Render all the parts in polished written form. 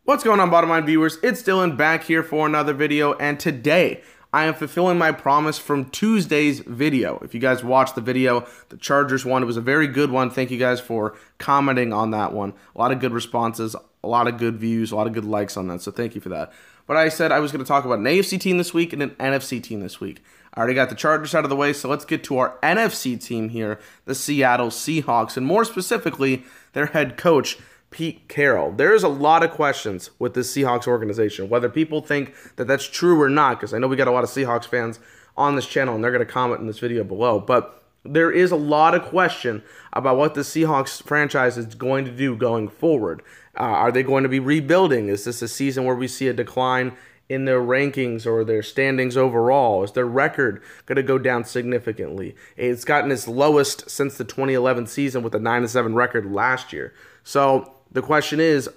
What's going on, bottom line viewers? It's Dylan back here for another video, and today I am fulfilling my promise from Tuesday's video. If you guys watched the video, the Chargers one, it was a very good one. Thank you guys for commenting on that one. A lot of good responses, a lot of good views, a lot of good likes on that, so thank you for that. But I said I was going to talk about an AFC team this week and an NFC team this week. I already got the Chargers out of the way, so let's get to our NFC team here, the Seattle Seahawks, and more specifically, their head coach, Pete Carroll. There's a lot of questions with this Seahawks organization, whether people think that that's true or not, because I know we got a lot of Seahawks fans on this channel, and they're going to comment in this video below, but there is a lot of question about what the Seahawks franchise is going to do going forward. Are they going to be rebuilding? Is this a season where we see a decline in their rankings or their standings overall? Is their record going to go down significantly? It's gotten its lowest since the 2011 season with a 9-7 record last year. So the question is,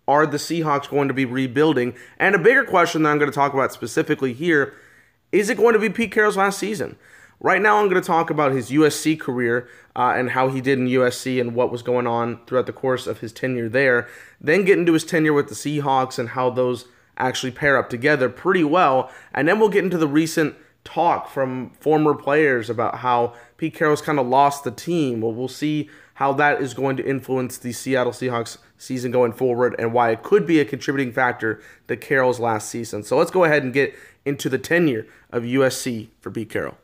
are the Seahawks going to be rebuilding? And a bigger question that I'm going to talk about specifically here, is it going to be Pete Carroll's last season? Right now I'm going to talk about his USC career and how he did in USC and what was going on throughout the course of his tenure there. Then get into his tenure with the Seahawks and how those actually pair up together pretty well. And then we'll get into the recent talk from former players about how Pete Carroll's kind of lost the team. Well, we'll see how that is going to influence the Seattle Seahawks season going forward and why it could be a contributing factor to Carroll's last season. So let's go ahead and get into the tenure of USC for Pete Carroll.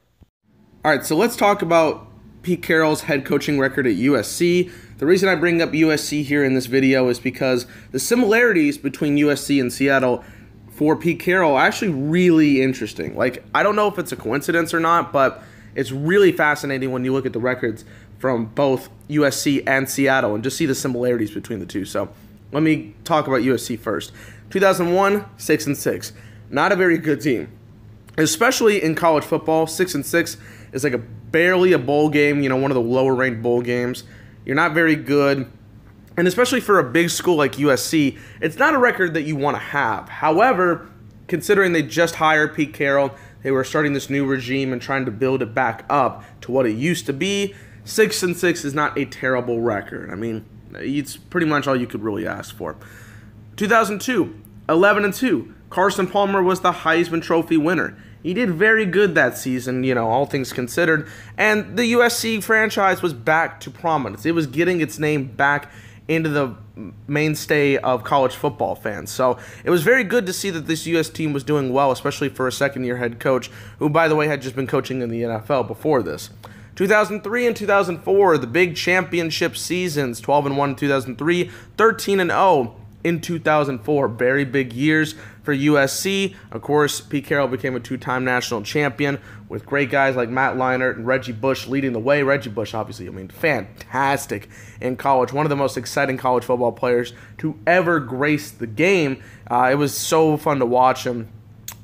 All right, so let's talk about Pete Carroll's head coaching record at USC. The reason I bring up USC here in this video is because the similarities between USC and Seattle for Pete Carroll are actually really interesting. Like, I don't know if it's a coincidence or not, but it's really fascinating when you look at the records from both USC and Seattle and just see the similarities between the two. So let me talk about USC first. 2001, 6-6. Not a very good team, especially in college football. 6-6 is like barely a bowl game, you know, one of the lower ranked bowl games. You're not very good. And especially for a big school like USC, it's not a record that you want to have. However, considering they just hired Pete Carroll, they were starting this new regime and trying to build it back up to what it used to be, 6-6 is not a terrible record. I mean, it's pretty much all you could really ask for. 2002, 11-2. Carson Palmer was the Heisman Trophy winner. He did very good that season, you know, all things considered. And the USC franchise was back to prominence. It was getting its name back into the mainstay of college football fans. So it was very good to see that this US team was doing well, especially for a second-year head coach, who, by the way, had just been coaching in the NFL before this. 2003 and 2004, the big championship seasons, 12-1 in 2003, 13-0 in 2004. Very big years for USC. Of course, Pete Carroll became a two-time national champion with great guys like Matt Leinart and Reggie Bush leading the way. Reggie Bush, obviously, I mean, fantastic in college. One of the most exciting college football players to ever grace the game. It was so fun to watch him.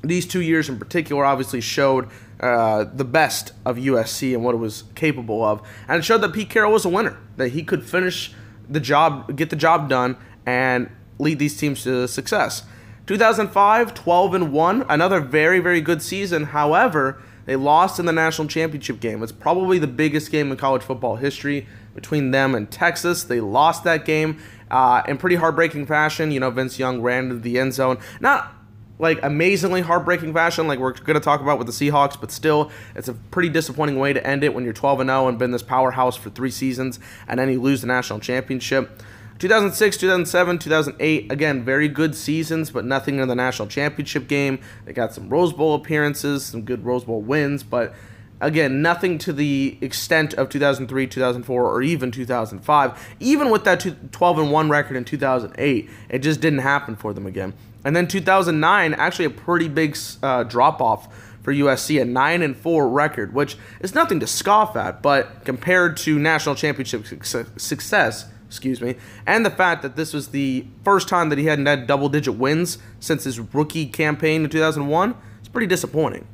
These 2 years in particular obviously showed the best of USC and what it was capable of. And it showed that Pete Carroll was a winner, that he could finish the job, get the job done, and lead these teams to success. 2005, 12-1, another very, very good season. However, they lost in the national championship game. It's probably the biggest game in college football history between them and Texas. They lost that game in pretty heartbreaking fashion. You know, Vince Young ran into the end zone. Not like amazingly heartbreaking fashion like we're going to talk about with the Seahawks, but still, it's a pretty disappointing way to end it when you're 12-0 and been this powerhouse for 3 seasons, and then you lose the national championship. 2006, 2007, 2008, again, very good seasons, but nothing in the national championship game. They got some Rose Bowl appearances, some good Rose Bowl wins, but again, nothing to the extent of 2003, 2004, or even 2005. Even with that 12-1 record in 2008, it just didn't happen for them again. And then 2009, actually a pretty big drop-off for USC, a 9-4 record, which is nothing to scoff at, but compared to national championship success, and the fact that this was the first time that he hadn't had double-digit wins since his rookie campaign in 2001, it's pretty disappointing.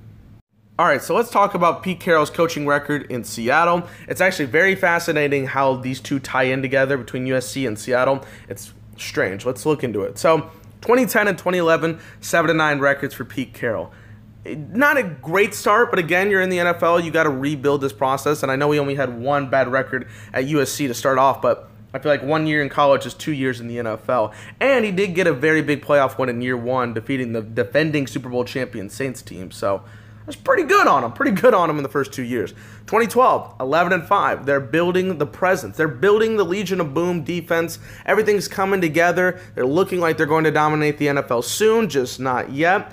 All right, so let's talk about Pete Carroll's coaching record in Seattle. It's actually very fascinating how these two tie in together between USC and Seattle. It's strange. Let's look into it. So 2010 and 2011, 7-9 records for Pete Carroll. Not a great start, but again, you're in the NFL. You got to rebuild this process, and I know he only had one bad record at USC to start off, but I feel like 1 year in college is 2 years in the NFL. And he did get a very big playoff win in year 1, defeating the defending Super Bowl champion Saints team. So that's pretty good on him. Pretty good on him in the first 2 years. 2012, 11-5. They're building the presence. They're building the Legion of Boom defense. Everything's coming together. They're looking like they're going to dominate the NFL soon, just not yet.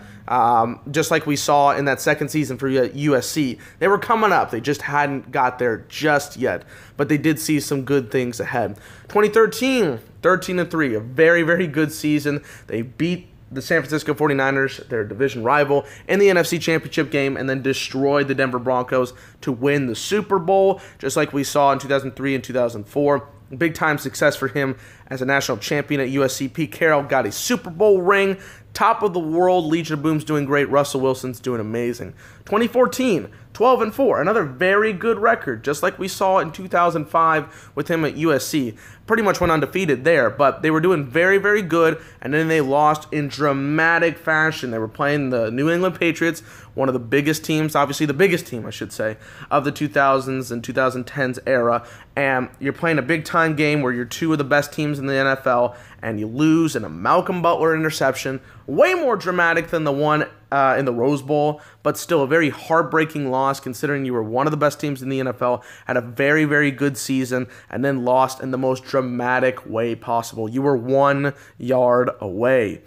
Just like we saw in that second season for USC. They were coming up. They just hadn't got there just yet. But they did see some good things ahead. 2013, 13-3. A very, very good season. They beat the San Francisco 49ers, their division rival, in the NFC Championship game, and then destroyed the Denver Broncos to win the Super Bowl, just like we saw in 2003 and 2004. Big-time success for him as a national champion at USC. Pete Carroll got a Super Bowl ring. Top of the world. Legion of Boom's doing great. Russell Wilson's doing amazing. 2014, 12-4. Another very good record, just like we saw in 2005 with him at USC. Pretty much went undefeated there, but they were doing very, very good, and then they lost in dramatic fashion. They were playing the New England Patriots, one of the biggest teams, obviously the biggest team, I should say, of the 2000s and 2010s era, and you're playing a big-time game where you're two of the best teams in the NFL, and you lose in a Malcolm Butler interception. Way more dramatic than the one in the Rose Bowl, but still a very heartbreaking loss considering you were one of the best teams in the NFL, had a very, very good season, and then lost in the most dramatic way possible. You were 1 yard away.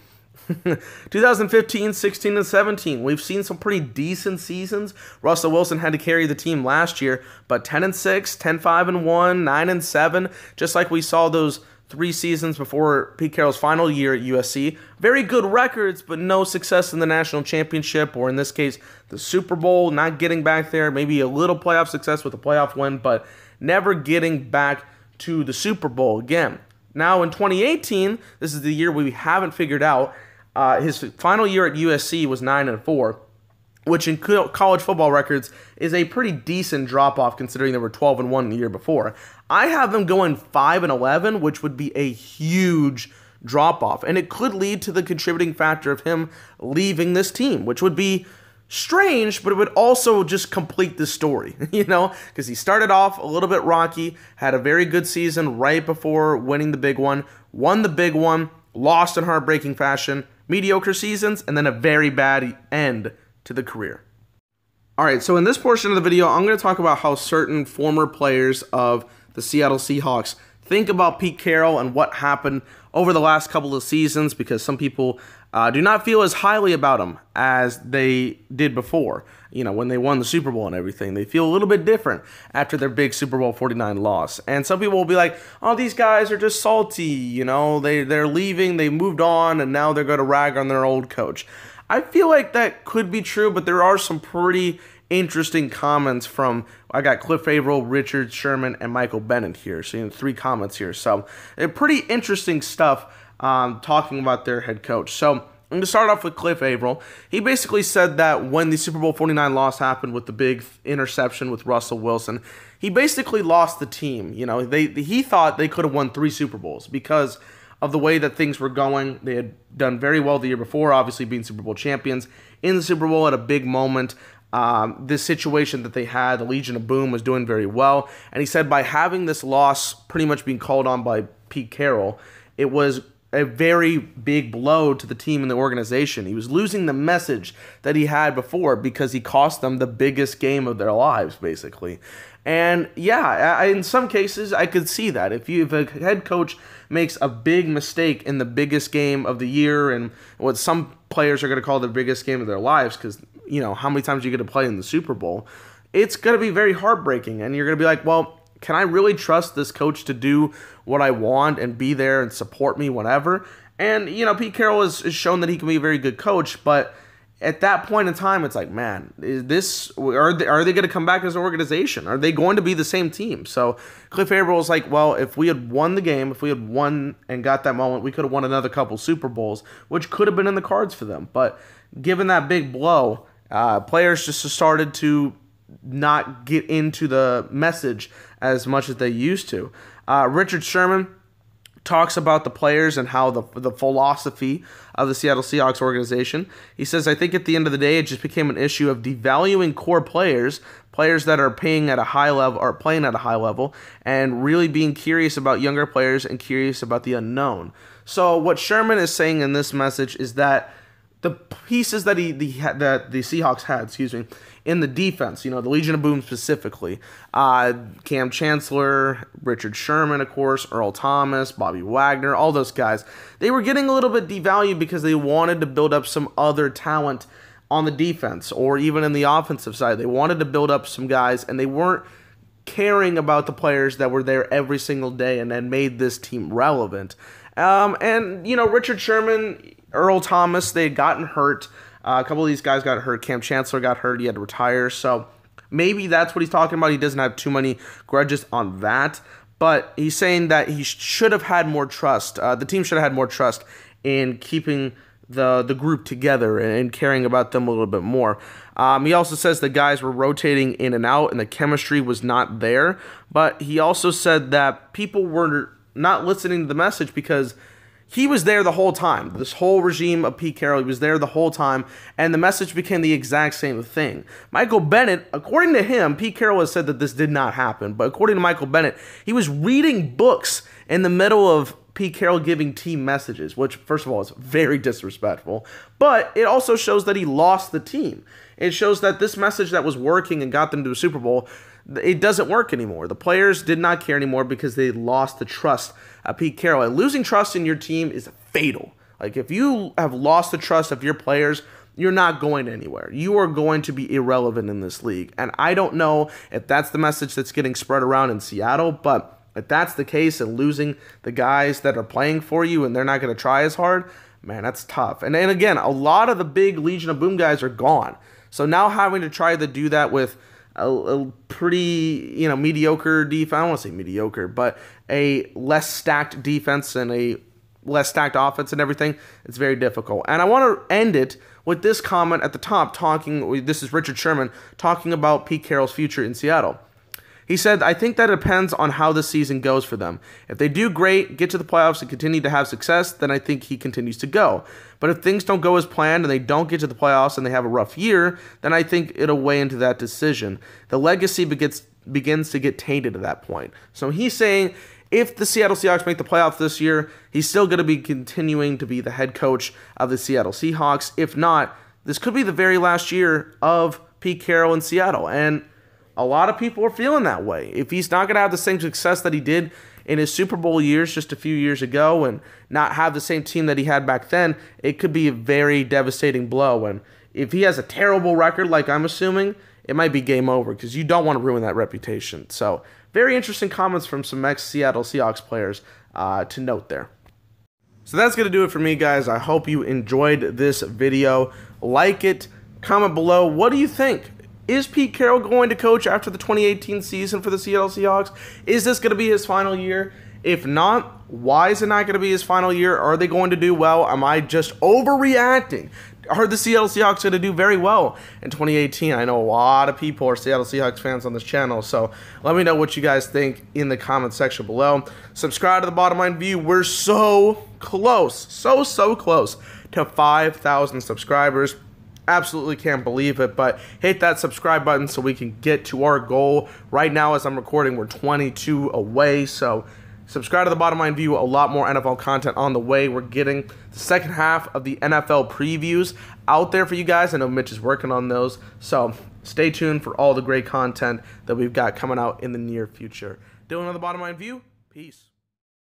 2015, 16, and 17. We've seen some pretty decent seasons. Russell Wilson had to carry the team last year, but 10-6, 10-5-1, 9-7, just like we saw those 3 seasons before Pete Carroll's final year at USC. Very good records, but no success in the national championship, or in this case, the Super Bowl, not getting back there. Maybe a little playoff success with a playoff win, but never getting back to the Super Bowl again. Now in 2018, this is the year we haven't figured out. His final year at USC was 9-4. Which in college football records is a pretty decent drop-off considering they were 12-1 the year before. I have them going 5-11, which would be a huge drop-off. And it could lead to the contributing factor of him leaving this team, which would be strange, but it would also just complete the story, you know? Because he started off a little bit rocky, had a very good season right before winning the big one, won the big one, lost in heartbreaking fashion, mediocre seasons, and then a very bad end to the career. Alright, so in this portion of the video, I'm going to talk about how certain former players of the Seattle Seahawks think about Pete Carroll and what happened over the last couple of seasons, because some people do not feel as highly about him as they did before. You know, when they won the Super Bowl and everything, they feel a little bit different after their big Super Bowl 49 loss. And some people will be like, oh, these guys are just salty, you know, they're leaving, they moved on, and now they're going to rag on their old coach. I feel like that could be true, but there are some pretty interesting comments from, I got Cliff Averill, Richard Sherman, and Michael Bennett here. So, you know, 3 comments here. So, pretty interesting stuff talking about their head coach. So, I'm going to start off with Cliff Averill. He basically said that when the Super Bowl 49 loss happened with the big interception with Russell Wilson, he basically lost the team. You know, he thought they could have won 3 Super Bowls because of the way that things were going. They had done very well the year before, obviously being Super Bowl champions. In the Super Bowl at a big moment, this situation that they had, the Legion of Boom, was doing very well. And he said by having this loss pretty much being called on by Pete Carroll, it was a very big blow to the team and the organization. He was losing the message that he had before because he cost them the biggest game of their lives, basically. And yeah, in some cases, I could see that. If a head coach makes a big mistake in the biggest game of the year, and what some players are going to call the biggest game of their lives, because, you know, how many times you get to play in the Super Bowl, it's going to be very heartbreaking. And you're going to be like, well, can I really trust this coach to do what I want and be there and support me whenever? And, you know, Pete Carroll has shown that he can be a very good coach, but at that point in time, it's like, man, are they going to come back as an organization? Are they going to be the same team? So Cliff Averill was like, well, if we had won the game, if we had won and got that moment, we could have won another couple Super Bowls, which could have been in the cards for them. But given that big blow, players just started to not get into the message as much as they used to. Richard Sherman talks about the players and how the philosophy of the Seattle Seahawks organization. He says, I think at the end of the day, it just became an issue of devaluing core players that are playing at a high level, and really being curious about younger players and curious about the unknown. So what Sherman is saying in this message is that the pieces that the Seahawks had, in the defense, the Legion of Boom specifically, Cam Chancellor, Richard Sherman, of course, Earl Thomas, Bobby Wagner, all those guys, they were getting a little bit devalued because they wanted to build up some other talent on the defense or even in the offensive side. They wanted to build up some guys, and they weren't caring about the players that were there every single day and made this team relevant. Richard Sherman, Earl Thomas, they had gotten hurt. A couple of these guys got hurt. Cam Chancellor got hurt. He had to retire. So maybe that's what he's talking about. He doesn't have too many grudges on that. But he's saying that he should have had more trust. The team should have had more trust in keeping the group together and caring about them a little bit more. He also says the guys were rotating in and out and the chemistry was not there. But he also said that people were not listening to the message because he was there the whole time. This whole regime of Pete Carroll, he was there the whole time, and the message became the exact same thing. Michael Bennett, according to him, Pete Carroll has said that this did not happen, but according to Michael Bennett, he was reading books in the middle of Pete Carroll giving team messages, which, first of all, is very disrespectful, but it also shows that he lost the team. It shows that this message that was working and got them to a Super Bowl, it doesn't work anymore. The players did not care anymore because they lost the trust of Pete Carroll. And losing trust in your team is fatal. Like, if you have lost the trust of your players, you're not going anywhere. You are going to be irrelevant in this league. And I don't know if that's the message that's getting spread around in Seattle, but if that's the case and losing the guys that are playing for you and they're not going to try as hard, man, that's tough. And again, a lot of the big Legion of Boom guys are gone. So now having to try to do that with a pretty, mediocre defense. I don't want to say mediocre, but a less stacked defense and a less stacked offense and everything, it's very difficult. And I want to end it with this comment at the top this is Richard Sherman talking about Pete Carroll's future in Seattle. He said, I think that depends on how the season goes for them. If they do great, get to the playoffs, and continue to have success, then I think he continues to go. But if things don't go as planned and they don't get to the playoffs and they have a rough year, then I think it'll weigh into that decision. The legacy begins to get tainted at that point. So he's saying if the Seattle Seahawks make the playoffs this year, he's still going to be continuing to be the head coach of the Seattle Seahawks. If not, this could be the very last year of Pete Carroll in Seattle. And a lot of people are feeling that way. If he's not going to have the same success that he did in his Super Bowl years just a few years ago and not have the same team that he had back then, it could be a very devastating blow. And if he has a terrible record, like I'm assuming, it might be game over because you don't want to ruin that reputation. So very interesting comments from some ex-Seattle Seahawks players to note there. So that's going to do it for me, guys. I hope you enjoyed this video. Like it, comment below. What do you think? Is Pete Carroll going to coach after the 2018 season for the Seattle Seahawks? Is this going to be his final year? If not, why is it not going to be his final year? Are they going to do well? Am I just overreacting? Are the Seattle Seahawks going to do very well in 2018? I know a lot of people are Seattle Seahawks fans on this channel, so let me know what you guys think in the comment section below. Subscribe to the Bottom Line View. We're so close, so close to 5,000 subscribers. Absolutely can't believe it, but hit that subscribe button so we can get to our goal. Right now, as I'm recording, we're 22 away, so subscribe to the Bottom Line View. A lot more NFL content on the way. We're getting the second half of the NFL previews out there for you guys. I know Mitch is working on those, so stay tuned for all the great content that we've got coming out in the near future. Dylan on the Bottom Line View, peace.